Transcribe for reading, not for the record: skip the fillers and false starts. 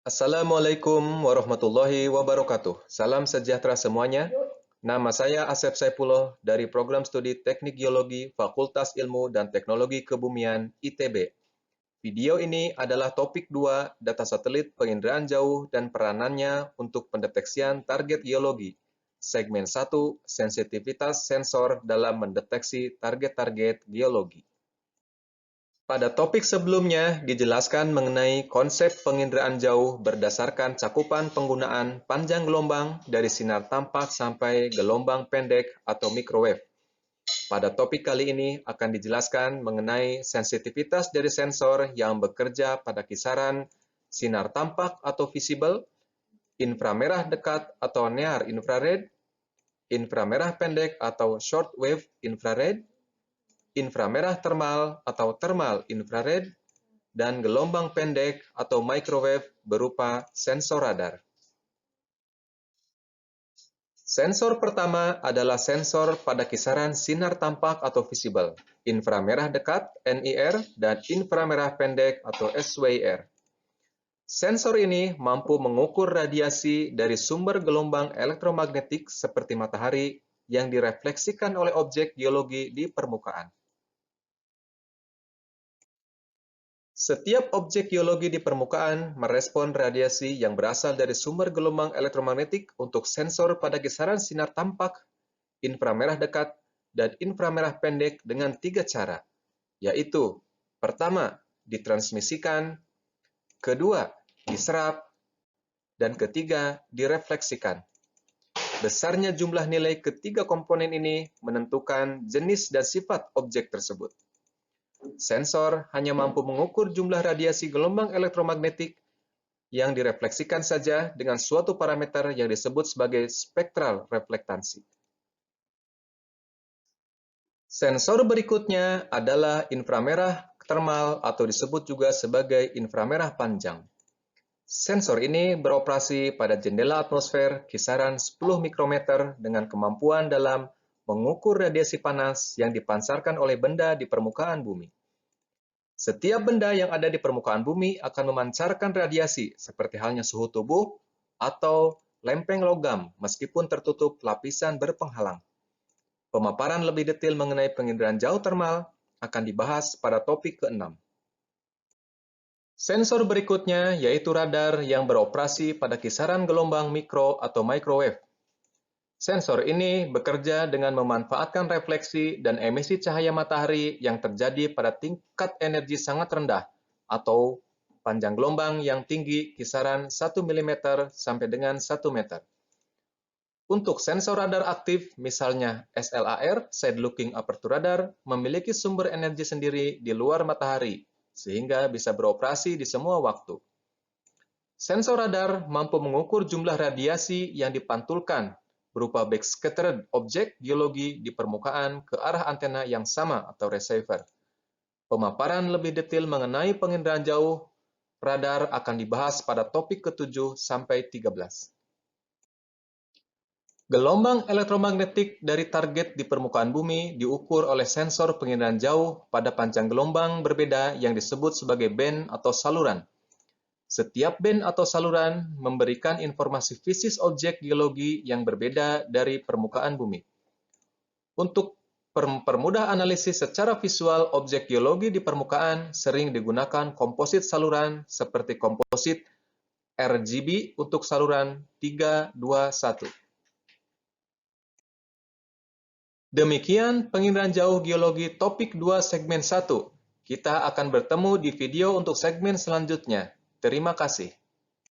Assalamualaikum warahmatullahi wabarakatuh. Salam sejahtera semuanya. Nama saya Asep Saipullah dari Program Studi Teknik Geologi Fakultas Ilmu dan Teknologi Kebumian ITB. Video ini adalah topik 2 data satelit penginderaan jauh dan peranannya untuk pendeteksian target geologi. Segmen 1, sensitivitas sensor dalam mendeteksi target-target geologi. Pada topik sebelumnya dijelaskan mengenai konsep penginderaan jauh berdasarkan cakupan penggunaan panjang gelombang dari sinar tampak sampai gelombang pendek atau microwave. Pada topik kali ini akan dijelaskan mengenai sensitivitas dari sensor yang bekerja pada kisaran sinar tampak atau visible, inframerah dekat atau near infrared, inframerah pendek atau short wave infrared, inframerah termal atau thermal infrared, dan gelombang pendek atau microwave berupa sensor radar. Sensor pertama adalah sensor pada kisaran sinar tampak atau visible, inframerah dekat NIR, dan inframerah pendek atau SWIR. Sensor ini mampu mengukur radiasi dari sumber gelombang elektromagnetik seperti matahari yang direfleksikan oleh objek geologi di permukaan. Setiap objek geologi di permukaan merespon radiasi yang berasal dari sumber gelombang elektromagnetik untuk sensor pada kisaran sinar tampak, inframerah dekat, dan inframerah pendek dengan 3 cara, yaitu pertama, ditransmisikan, kedua, diserap, dan ketiga, direfleksikan. Besarnya jumlah nilai ketiga komponen ini menentukan jenis dan sifat objek tersebut. Sensor hanya mampu mengukur jumlah radiasi gelombang elektromagnetik yang direfleksikan saja dengan suatu parameter yang disebut sebagai spektral reflektansi. Sensor berikutnya adalah inframerah thermal atau disebut juga sebagai inframerah panjang. Sensor ini beroperasi pada jendela atmosfer kisaran 10 mikrometer dengan kemampuan dalam mengukur radiasi panas yang dipancarkan oleh benda di permukaan bumi. Setiap benda yang ada di permukaan bumi akan memancarkan radiasi, seperti halnya suhu tubuh atau lempeng logam, meskipun tertutup lapisan berpenghalang. Pemaparan lebih detail mengenai penginderaan jauh termal akan dibahas pada topik ke-6. Sensor berikutnya yaitu radar yang beroperasi pada kisaran gelombang mikro atau microwave. Sensor ini bekerja dengan memanfaatkan refleksi dan emisi cahaya matahari yang terjadi pada tingkat energi sangat rendah atau panjang gelombang yang tinggi kisaran 1 mm sampai dengan 1 meter. Untuk sensor radar aktif, misalnya SLAR, Side Looking Aperture Radar, memiliki sumber energi sendiri di luar matahari, sehingga bisa beroperasi di semua waktu. Sensor radar mampu mengukur jumlah radiasi yang dipantulkan berupa backscattered objek geologi di permukaan ke arah antena yang sama atau receiver. Pemaparan lebih detail mengenai penginderaan jauh radar akan dibahas pada topik ke-7 sampai 13. Gelombang elektromagnetik dari target di permukaan bumi diukur oleh sensor penginderaan jauh pada panjang gelombang berbeda yang disebut sebagai band atau saluran. Setiap band atau saluran memberikan informasi fisis objek geologi yang berbeda dari permukaan bumi. Untuk permudah analisis secara visual objek geologi di permukaan sering digunakan komposit saluran seperti komposit RGB untuk saluran 321. Demikian penginderaan jauh geologi topik 2 segmen 1. Kita akan bertemu di video untuk segmen selanjutnya. Terima kasih.